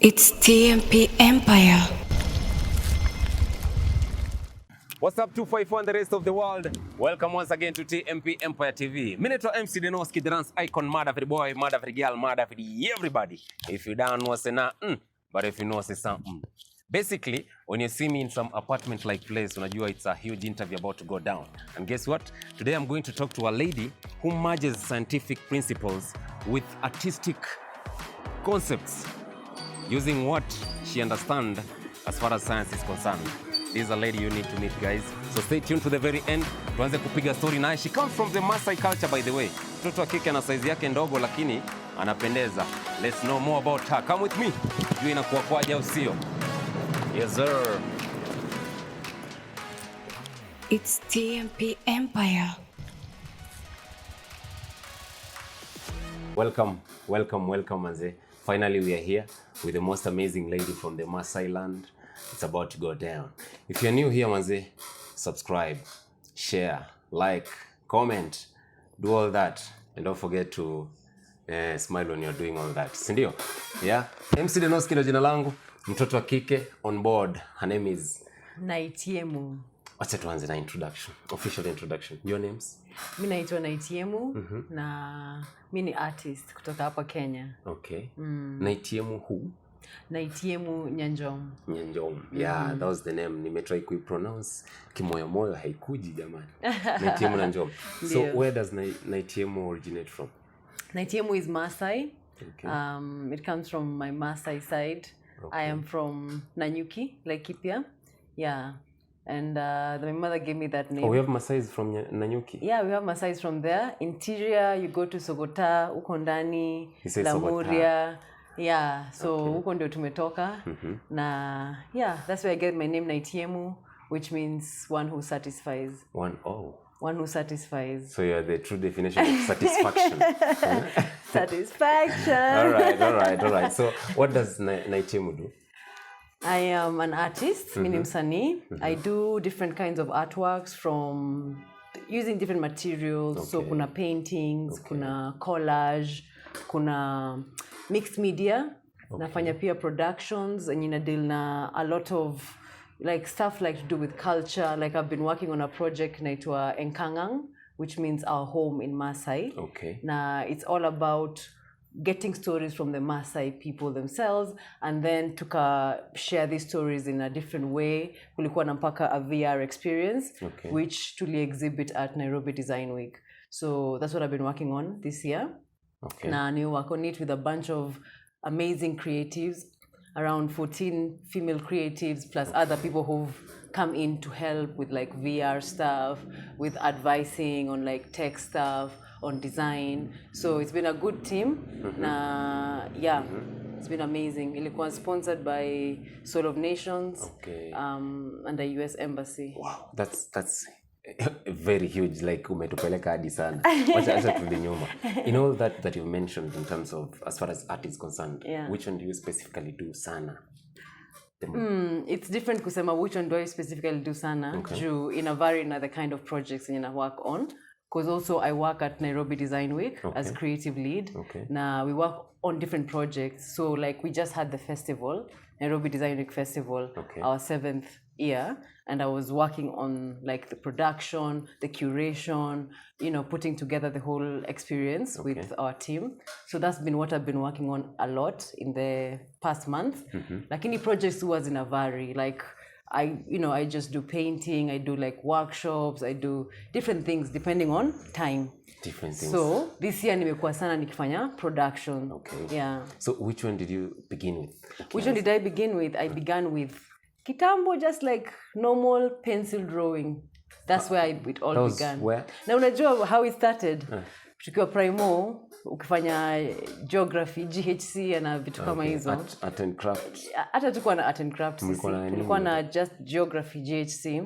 It's TMP Empire. What's up 254 and the rest of the world? Welcome once again to TMP Empire TV. Minaitwa MC Denoski, the dance icon, mother for the boy, mother for the girl, mother for the everybody. If you don't know, say nah, but if you know, say something. Basically, when you see me in some apartment like place, unajua it's a huge interview about to go down. And guess what? Today I'm going to talk to a lady who merges scientific principles with artistic concepts, using what she understands as far as science is concerned. This is a lady you need to meet, guys. So stay tuned to the very end. Tuanze kupiga story naye. She comes from the Masai culture, by the way. Mtoto wa kike na size yake ndogo lakini anapendeza. Let's know more about her. Come with me. Juu inakuwa kwaje au sio? Yes, sir. It's TMP Empire. Welcome, Manze. Finally, we are here with the most amazing lady from the Masai land. It's about to go down. If you're new here, Manze, subscribe, share, like, comment, do all that. And don't forget to smile when you're doing all that. Sindio? Yeah? MC Denoski ndo jina langu. Mtoto wa kike on board. Her name is Naitiemu. Wacha tuanze na introduction. Official introduction. Your names? Mimi naitwa Naitiemu na mimi ni artist kutoka hapa Kenya. Okay. Naitiemu who? Naitiemu Nyanjong. Nyanjong. Yeah, that was the name. Nimetry kuipronounce kimoyomoyo haikuji jamani. Naitiemu Nyanjong. So where does Naitiemu originate from? Naitiemu is Masai. Okay. It comes from my Masai side. Okay. I am from Nanyuki, Laikipia. Yeah. And my mother gave me that name. Oh, we have Masais from Nanyuki? Yeah, we have Masais from there. Interior, you go to Sogota, uko ndani, Sogota. Lamuria. Yeah, so uko ndio tumetoka. Na yeah, that's where I get my name Naitiemu, which means one who satisfies. One who satisfies. So you're the true definition of satisfaction. Satisfaction. All right. So what does Naitiemu do? I am an artist, mimi ni msanii. I do different kinds of artworks from using different materials. Okay. So kuna paintings, kuna collage, kuna mixed media. Okay. Nafanya pia productions and deal na a lot of like stuff like to do with culture. Like I've been working on a project naitwa Enkangang, which means our home in Masai. Okay. Na it's all about getting stories from the Masai people themselves and then share these stories in a different way. Kulikuwa na mpaka a VR experience, okay, which tuli exhibit at Nairobi Design Week. So that's what I've been working on this year. Okay. Na ni work on it with a bunch of amazing creatives, around 14 female creatives plus other people who've come in to help with like VR stuff, with advising on like tech stuff, on design. So it's been a good team. It's been amazing. Ilikuwa sponsored by Soul of Nations, okay, and the U.S. Embassy. Wow, that's very huge. Like umetupeleka hadi sana. Wacha turudi nyuma. In all that you've mentioned in terms of as far as art is concerned, which one do you specifically do sana? It's different kusema which one do I specifically do sana. Okay. In a vary in the kind of projects I work on. Because also I work at Nairobi Design Week, okay, as creative lead. Okay. Now we work on different projects. So like we just had the festival, Nairobi Design Week Festival, okay, our 7th year. And I was working on like the production, the curation, putting together the whole experience, okay, with our team. So that's been what I've been working on a lot in the past month. Like any projects was in a vary, like I just do painting, I do like workshops, I do different things depending on time. Different things. So this year nimekuwa sana nikifanya production. Okay. Yeah. So which one did you begin with? Which one did I begin with? I began with kitambo, just like normal pencil drawing. That's where it all began. Where? Na unajua how it started? Tukiwa primo, ukifanya geography, GHC na vitu kama hizo. Art and craft. Hata tulikuwa na art and craft sisi. Tulikuwa na just geography, GHC.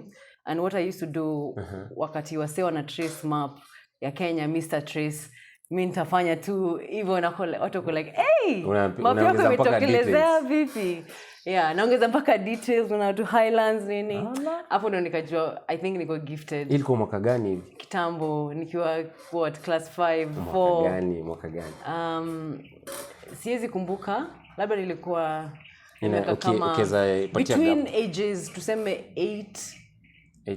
And what I used to do wakati wase wana trace map ya Kenya, Mr. Trace, mimi nitafanya tu hivyo na watu wako like, hey, map yako imetokelezea vipi? Yeah, naongeza mpaka details na to highlands nini. Hapo ndo nikajua I think niko gifted. Ilikuwa mwaka gani hivi? Kitambo nikiwa class 5, 4. Mwaka gani? Siwezi kumbuka labda nilikuwa between ages tuseme 8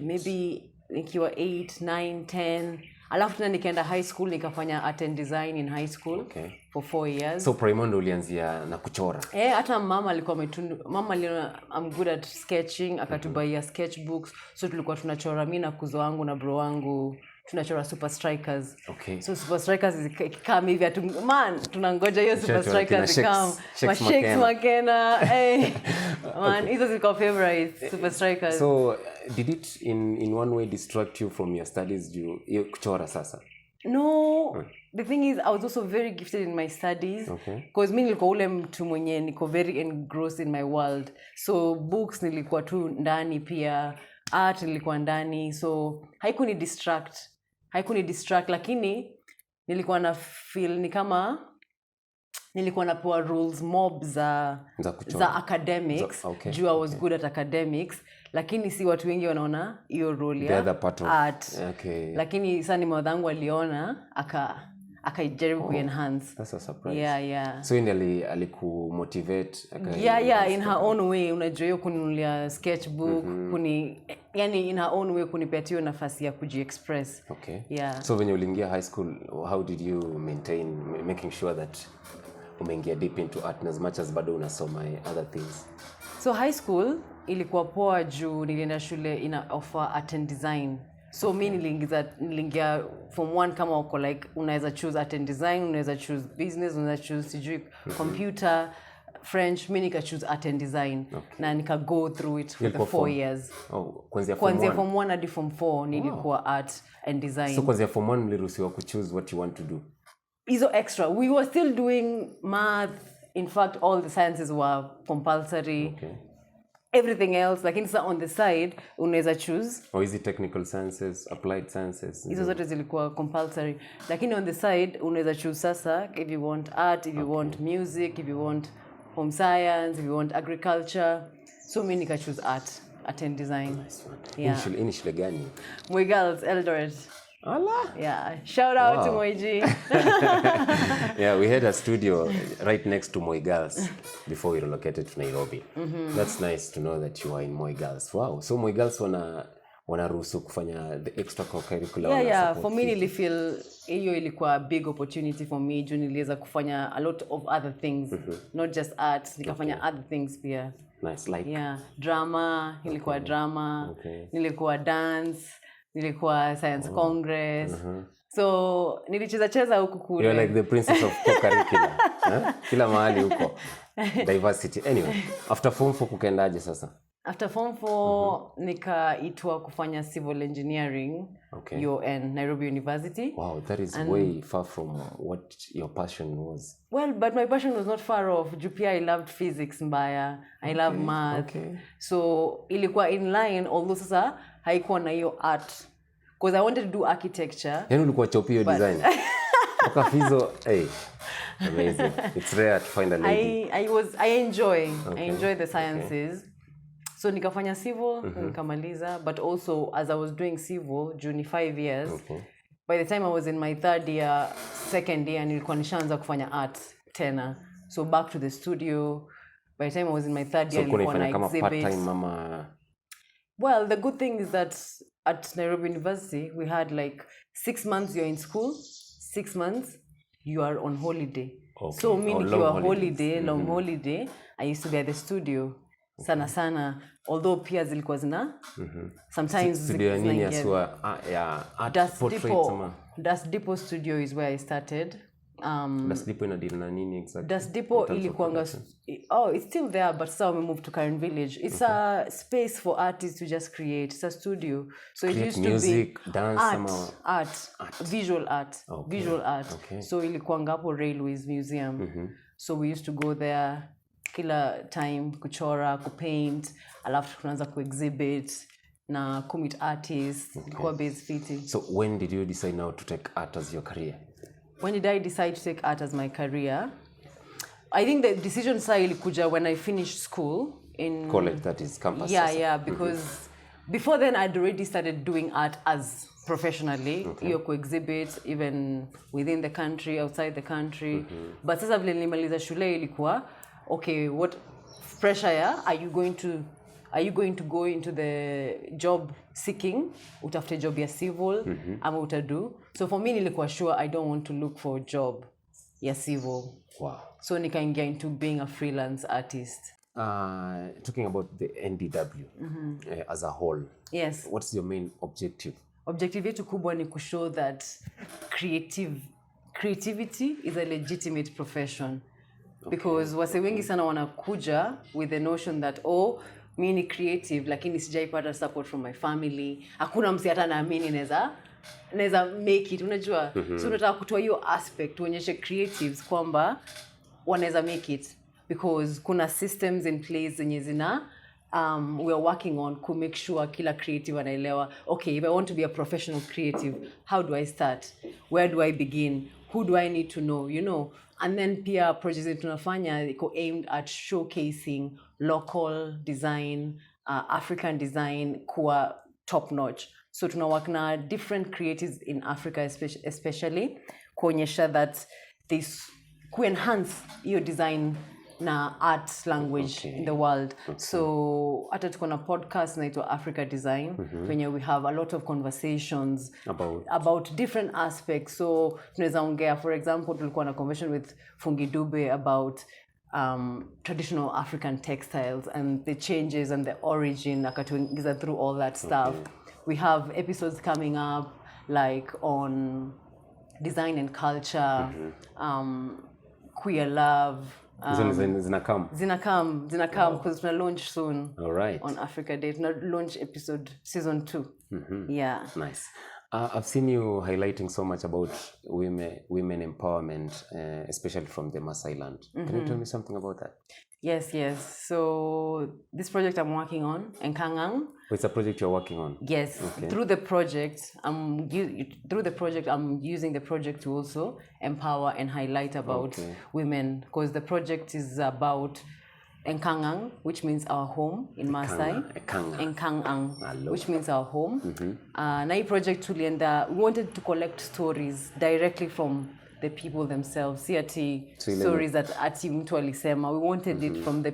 maybe nikiwa 8 9 10 alafu tena nikaenda high school nikafanya art and design in high school for 4 years. So primary ulianzia na kuchora? Hata mama alikuwa aliona I'm good at sketching, akatubaia sketchbooks, so tulikuwa tunachora mimi na kuzo wangu na bro wangu tunachora super strikers. So super strikers kama hivi tunangoja hiyo super strikers come Shakes Makena man hizo zilikuwa favorite super strikers. So did it in one way distract you from your studies you kuchora sasa? No, the thing is I was also very gifted in my studies because mimi nilikuwa ule mtu mwenye niko very engrossed in my world, so books nilikuwa tu ndani, pia art nilikuwa ndani, so haikuni distract lakini nilikuwa na feel ni kama nilikuwa napewa rules mob za academics juu I was good at academics, lakini si watu wengi wanaona hiyo role ya art. Lakini sasa ni mwadhangu aliona akajaribu ku-enhance. That's a surprise. Yeah. So alikumotivate? Yeah, in her own way. Unajua hiyo kuninunulia sketchbook, yani in her own way kunipatia nafasi ya kuji-express. Yeah. So when you uliingia high school, how did you maintain making sure that umeingia deep into art as much as bado unasoma other things? So high school ilikuwa poa juu nilienda shule ina offer art and design. So mimi niliingia form 1 kama uko like unaweza choose art and design, unaweza choose business, unaweza choose sijui computer, French. Mimi nika choose art and design na nika go through it for the 4 years. Kwanzia form 1 hadi form 4 nilikuwa art and design. So kwanzia form 1 mliruhusiwa ku choose what you want to do? Hizo extra. We were still doing math. In fact, all the sciences were compulsory. Everything else, like on the side, unaweza choose. Or is it technical sciences, applied sciences? Hizo zote zilikuwa compulsory. Lakini on the side, unaweza choose sasa if you want art, if you want music, if you want home science, if you want agriculture. So mimi nika choose art and design. Nice one. Initially gani? Moi Girls, Eldoret. Allah. Yeah, shout out to Moiji. Yeah, we had a studio right next to Moi Girls before we relocated to Nairobi. That's nice to know that you are in Moi Girls. Wow. So Moi Girls wanaruhusu kufanya the extracurricular. Yeah. For me nilifeel hiyo ilikuwa a big opportunity for me juu niliweza kufanya a lot of other things, not just art, nikafanya other things pia. Nice, like? Yeah, drama, nilikuwa drama, nilikuwa dance, nilikuwa science congress. So nilicheza huku kule. You're like the princess of co-curricular. Kila mahali huko. Diversity. Anyway, after form 4 kukaendaje sasa? After form 4 nikaitwa kufanya civil engineering UN, Nairobi University. Wow, that is way far from what your passion was. Well, but my passion was not far off. Jupia, I loved physics mbaya. I love math. So ilikuwa in line, although sasa haikuwa na hiyo art. Because I wanted to do architecture. Yani ulikuwa chopio design. Ukafizo, amazing. It's rare to find a lady. I enjoy the sciences. So nikafanya civil, nikamaliza, but also as I was doing civil during 5 years, by the time I was in my 3rd year, 2nd year, nilikuwa nishaanza kufanya art tena. So back to the studio. By the time I was in my 3rd year, nilikuwa na exhibit. Part-time mama? Well, the good thing is that at Nairobi University, we had like 6 months you're in school, 6 months you are on holiday. So me nikiwa long holiday, I used to be at the studio. Sana. Although pia zilikuwa zina sometimes studio nini aswa art portraits ama Das Depot studio is where I started. Das Depot ina deal na nini exactly? Das Depot ilikuanga it's still there, but so we moved to Karen Village. It's a space for artists to just create. It's a studio. So it used music, to be dance, art, visual art. So ilikuanga hapo Railways Museum. So we used to go there kila time kuchora, kupaint, alafu tunaanza kuexhibit na commit artists, kwa base fiti. So when did you decide now to take art as your career? When did I decide to take art as my career? I think the decision ilikuja when I finished school in college, that is campus. Yeah, because before then I'd already started doing art as professionally, hiyo kuexhibit even within the country, outside the country. But sasa vile nilimaliza shule ilikuwa okay, what pressure are you going to go into the job seeking, utafute job ya civil, ama utadu. So for me nilikuwa sure I don't want to look for a job ya civil. Wow. So nikaingia into being a freelance artist. Talking about the NDW as a whole. Yes. What's your main objective? Objective yetu kubwa ni kushow that creativity is a legitimate profession. Because wase wengi sana wanakuja with the notion that mimi ni creative lakini sijaipata support from my family. Hakuna msi hata naamini naweza make it, unajua. So tunataka kutoa hiyo aspect tuonyeshe creatives kwamba wanaweza make it, because kuna systems in place zenye zina we are working on to make sure kila creative anaelewa, okay, if I want to be a professional creative, how do I start? Where do I begin? Who do I need to know? You know, and then pia projects that tunafanya iko aimed at showcasing local design, African design kuwa top notch. So tuna work na different creatives in Africa especially kuonyesha that this enhance your design na art language in the world. So hata tuko na podcast inaitwa Africa Design, when we have a lot of conversations about different aspects. So tunaweza ongea, for example, tulikuwa na conversation with Fungi Dube about traditional African textiles and the changes and the origin, akatuingiza through all that stuff. We have episodes coming up like on design and culture, queer love. Zinakam because tuna launch soon. All right. On Africa Day. Tuna launch episode season 2. Yeah. Nice. I've seen you highlighting so much about women empowerment, especially from the Masai land. Can you tell me something about that? Yes. So this project I'm working on, Nkangang. It's a project you're working on? Yes. Okay. Through the project, I'm using the project to also empower and highlight about women, because the project is about Nkangang, which means our home in Masai. Nkangang, which means our home. Na hii project tulienda, we wanted to collect stories directly from the people themselves. Si ati stories that ati mtu alisema. We wanted it from the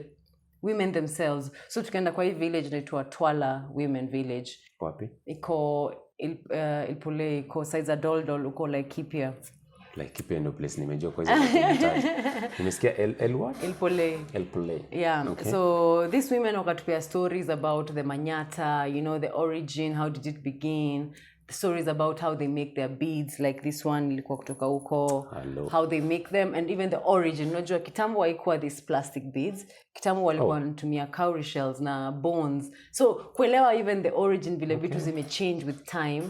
women themselves. So tukaenda kwa hii village inaitwa Twala Women Village. Wapi? Iko Ilpule, iko Saiza Doldol, uko Laikipia. Laikipia no place nimejua kwa hizo mtaji. Nimesikia what? Ilpule. Yeah. Okay. So these women wakatupia stories about the manyata, you know, the origin, how did it begin? Stories about how they make their beads, like this one ilikuwa kutoka huko, how they make them, and even the origin. Unajua kitambo haikuwa these plastic beads, kitambo walikuwa wanatumia cowrie shells na bones. So kuelewa even the origin vile vitu zimechange with time.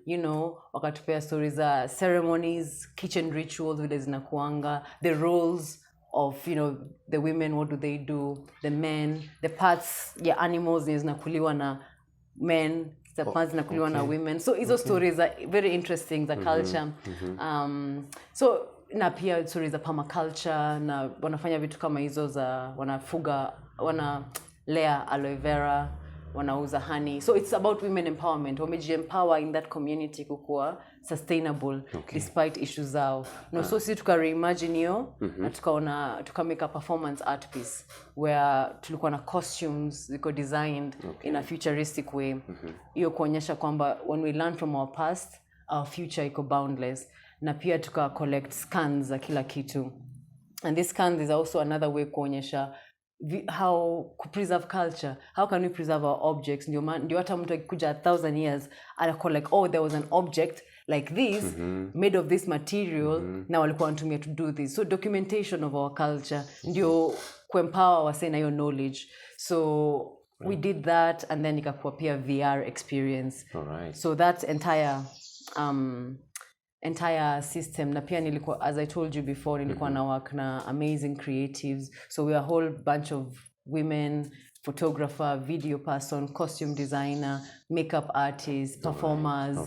You know, wakatupea stories za ceremonies, kitchen rituals vile zinakuanga, the roles of, you know, the women, what do they do, the men, the parts ya animals zinakuliwa na men, the parts zinakuliwa na women. So hizo stories are very interesting, the culture. So na pia stories za permaculture, na wanafanya vitu kama hizo za wanalea aloe vera, wanauza honey. So it's about women empowerment. Wameji-empower in that community kukua sustainable despite issues zao. No, so si tuka-reimagine hiyo na tuka-make a performance art piece where tulikuwa na costumes ziko designed in a futuristic way. Hiyo kuonyesha kwamba when we learn from our past, our future iko boundless. Na pia tuka-collect scans za kila kitu. And this scan is also another way kuonyesha how to preserve culture. How can we preserve our objects? Ndio hata mtu akikuja 1,000 years anako like, there was an object like this made of this material, na walikuwa wanatumia to do this. So documentation of our culture ndio kuempower wase na hiyo knowledge. So we did that, and then ikakuwa pia VR experience. So that entire system, na pia nilikuwa, as I told you before, nilikuwa na work na amazing creatives. So we are a whole bunch of women, photographer, video person, costume designer, makeup artists, performers,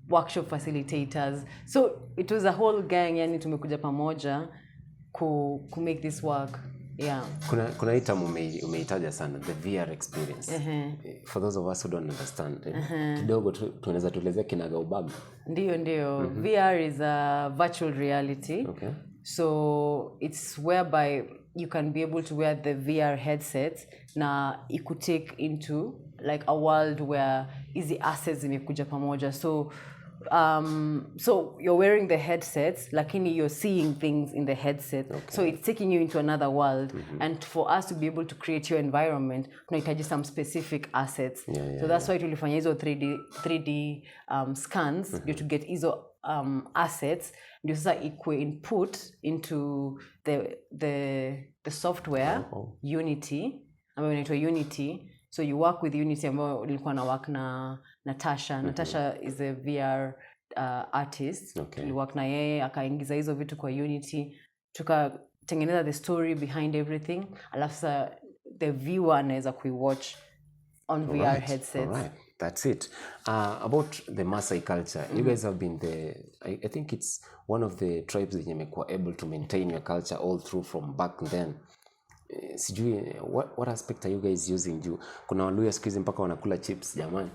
workshop facilitators. So it was a whole gang, yani tumekuja pamoja ku make this work. Yeah. Kuna item umeitaja sana, the VR experience. For those of us who don't understand, kidogo tunaweza tuelezea kinaga ubaga. Ndio. VR is a virtual reality. So it's whereby you can be able to wear the VR headsets na could take into like a world where easy assets zimekuja pamoja. So you're wearing the headsets, lakini you're seeing things in the headset. So it's taking you into another world. And for us to be able to create your environment, tunahitaji some specific assets. So that's why tulifanya hizo 3D scans to get hizo assets. Ndio sasa ikwe input into the software Unity, ambayo inaitwa Unity. So you work with Unity, ambayo nilikuwa na work na Natasha. Natasha is a VR artist. We work na yeye, akaingiza hizo vitu kwa Unity. Tukatengeneza the story behind everything. Alafu the viewer anaweza kuiwatch on VR headsets. All right. That's it. About the Masai culture, you guys have been I think it's one of the tribes that you able to maintain your culture all through from back then. Sijui, what aspect are you guys using? Kuna Waluya siku hizi mpaka wanakula chips jamani.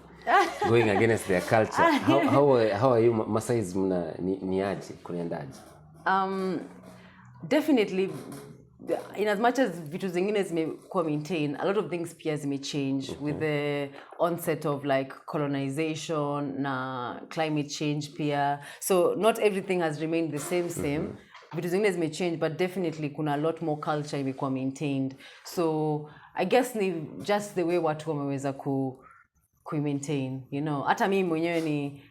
Going against their culture. How are you Masais ni aje kunaendaje? Definitely, in as much as vitu zingine zimekuwa maintain, a lot of things pia zimechange with the onset of like colonization na climate change pia. So not everything has remained the same. Vitu zingine zimechange, but definitely kuna a lot more culture imekuwa maintained. So I guess ni just the way watu wameweza ku-maintain, you know. Hata mimi mwenyewe ni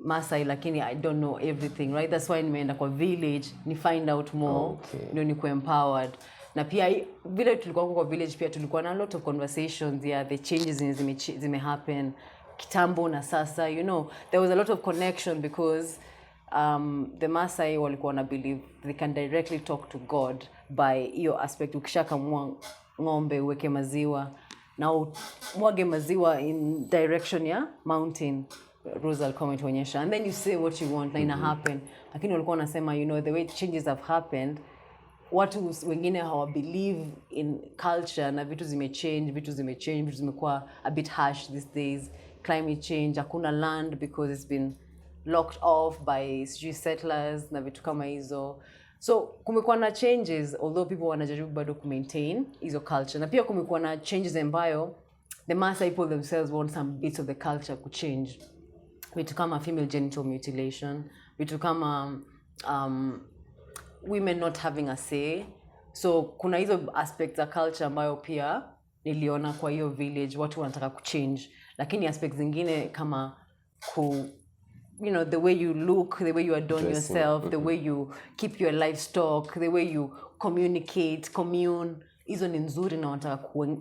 Masai, lakini I don't know everything, right? That's why nimeenda kwa village, ni find out more, ndio ni empowered. Na pia vile tulikuwa kwa village pia tulikuwa na a lot of conversations, the changes zime happen kitambo na sasa, you know. There was a lot of connection because the Masai walikuwa na believe they can directly talk to God by hiyo aspect. Ukishakamua ng'ombe uweke maziwa na mwage maziwa in direction ya mountain, Rosal comment onyesha, and then you say what you want na ina happen. Lakini walikuwa wanasema, you know, the way changes have happened, watu wengine hawa believe in culture na vitu zimekuwa a bit harsh these days. Climate change, hakuna land because it's been locked off by settlers na vitu kama hizo. So kumekuwa na changes, although people wanajaribu bado ku-maintain hizo culture. Na pia kumekuwa na changes ambayo the Masai people themselves want some bits of the culture to change. Vitu kama female genital mutilation, vitu kama women not having a say. So kuna hizo aspects za culture ambayo pia niliona kwa hiyo village watu wanataka ku-change. Lakini aspects zingine kama you know, the way you look, the way you adorn yourself, the way you keep your livestock, the way you communicate, commune, hizo ni nzuri na wanataka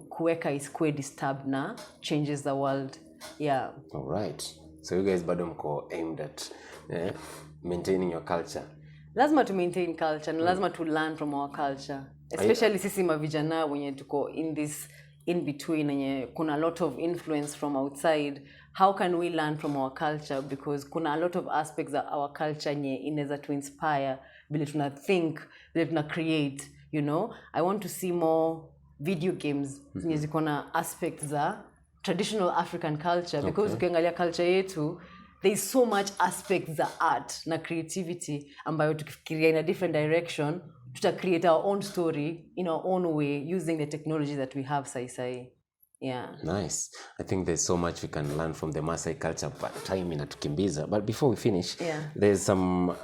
kuweka isikue disturbed na changes the world. Yeah. All right. So you guys bado mko aimed at maintaining your culture. Lazima to maintain culture na lazima to learn from our culture. Especially sisi mavijana wenye tuko in this in between and kuna a lot of influence from outside. How can we learn from our culture? Because kuna a lot of aspects of our culture nye inaweza to inspire, vile tuna think, vile tuna create, you know. I want to see more video games zenye ziko na aspects za traditional African culture, because ukiangalia culture yetu there is so much aspects za art na creativity ambayo tukifikiria in a different direction to create our own story in our own way using the technology that we have sai. Yeah. Nice. I think there's so much we can learn from the Masai culture, but time inatukimbiza. But before we finish, there's some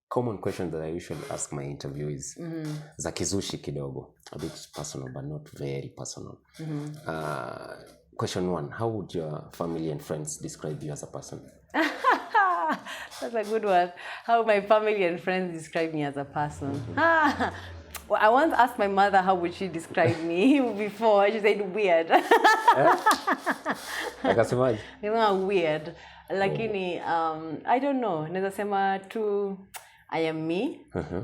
common questions that I usually ask my interviewees. Za kizushi kidogo. A bit personal, but not very personal. Question 1. How would your family and friends describe you as a person? That's a good one. How my family and friends describe me as a person. Well, I once asked my mother how would she describe me before. She said weird. Akasemaje? Weird. Lakini I don't know. Naweza sema tu I am me.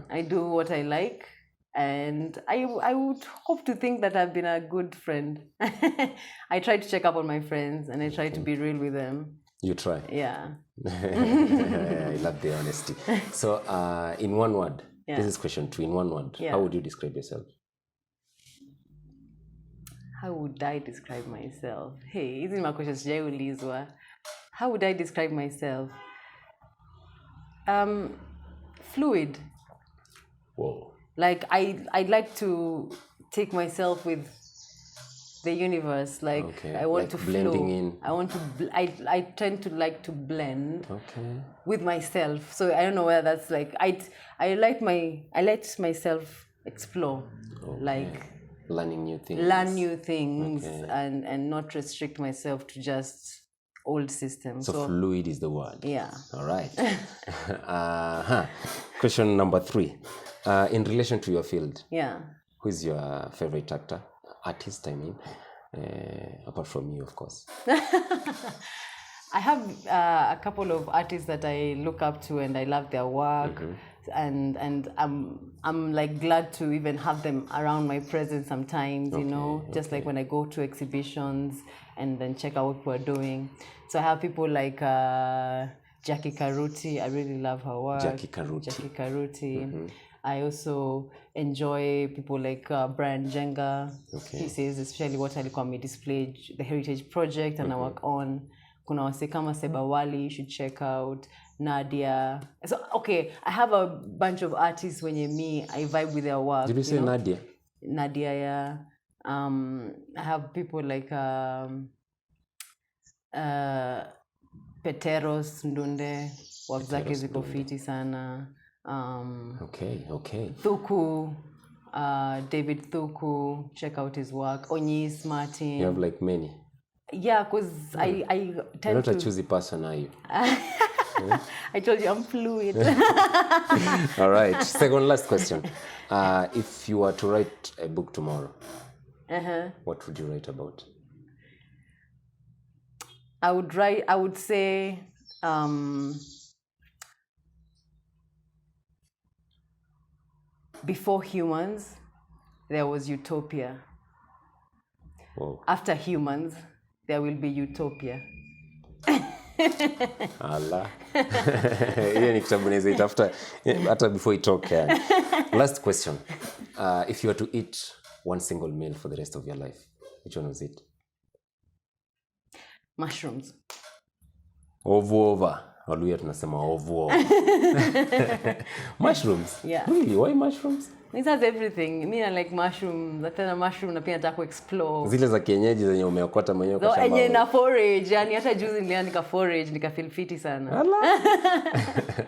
I do what I like. And I would hope to think that I've been a good friend. I try to check up on my friends and I try to be real with them. You try? Yeah. I love the honesty. So, in one word, this is question 2. In one word, how would you describe yourself? How would I describe myself? Hey, hizi ni makwestions sijaulizwa. How would I describe myself? Fluid. Whoa. Like I'd like to take myself with the universe. Like Okay, I want like to blending flow. in. I want to. I tend to like to blend Okay. with myself. So I don't know whether that's like I let myself explore, like Learning new things. learn new things Okay. and not restrict myself to just old systems. So fluid is the word. Yeah. All right. Question number 3. In relation to your field, Yeah. who is your favorite artist, I mean, apart from you, of course. I have a couple of artists that I look up to and I love their work, and I'm like glad to even have them around my presence sometimes, you know, just like when I go to exhibitions and then check out what we're doing. So I have people like Jackie Karuti. I really love her work. Jackie Karuti. I also enjoy people like Brian Jenga. He says especially what alikuwa displayed the Heritage Project and I work on. Kuna wase kama Sebawali, you should check out. Nadia. So okay, I have a bunch of artists when I vibe with their work. Did you say Nadia? Nadia, yeah. I have people like Peteros Ndunde, work zake ziko fiti sana. Okay. Thuku, David Thuku, check out his work. Onyis Martin. You have like many. Yeah, because I tend You're not to... a choosy person, are you? I told you I'm fluid. All right. Second last question. If you were to write a book tomorrow, what would you write about? I would say before humans, there was utopia. Whoa. After humans, there will be utopia. Allah. Hiyo ni kitabu naweza itafuta hata before itoke. Last question. If you were to eat one single meal for the rest of your life, which one was it? Mushrooms. Ovuova. Waluya tunasema ovuova. Mushrooms? Yeah. Really? Why mushrooms? It has everything. I like mushrooms. Tena mushroom na pia nataka kuexplore. Zile za kienyeji zenye umeokota mwenyewe kwa shamba. Enye na forage, yani hata juzi niliandika forage nikafeel fiti sana.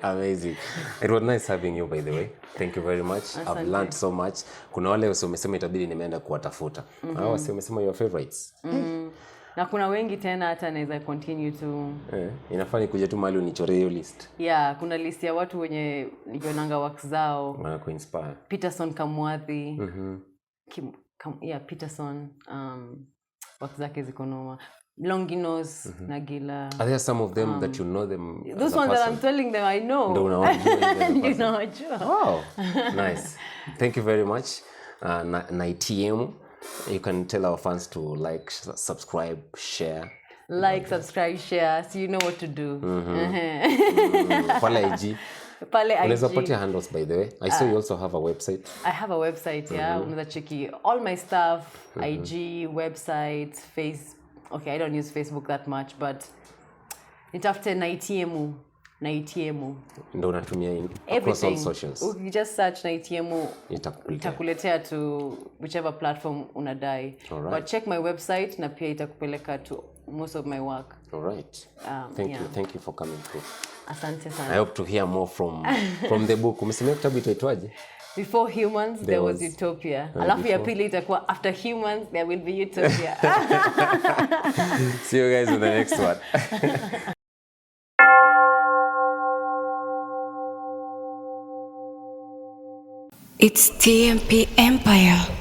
Amazing. It was nice having you, by the way. Thank you very much. Asante. I've learned so much. Kuna wale umesema itabidi nimeenda kuwatafuta. Hao wasi umesema your favorites. Na kuna wengi tena hata naweza continue to. Inafaa kuja tu mahali unichore hiyo list. Yeah, kuna list ya watu wenye nikionanga works zao. Wana kuinspire. Peterson Kamwathi. Peterson works zake ziko noma. Longinos, Nagila. Are there some of them that you know them? Those ones that I'm telling them I know. Ndio unawajua. Wow. Nice. Thank you very much. Naitiemu. You can tell our fans to like, subscribe, share. Like, subscribe, share, so you know what to do. Pale IG. Pale IG. Unaweza patia handles, by the way. I saw you also have a website. I have a website, yeah. Unaweza cheki all my stuff, IG, website, Okay, I don't use Facebook that much, but nitafute Naitiemu. Ndio unatumia across all socials. You just search Naitiemu, itakuletea to whichever platform unadai. Right. But check my website na pia itakupeleka to most of my work. All right. Thank you for coming through. Asante sana. I hope to hear more from the book. Umesema kitabu itaitwaje? Before humans, there was utopia. Alafu ya pili itakuwa after humans, there will be utopia. See you guys in the next one. It's TMP Empire.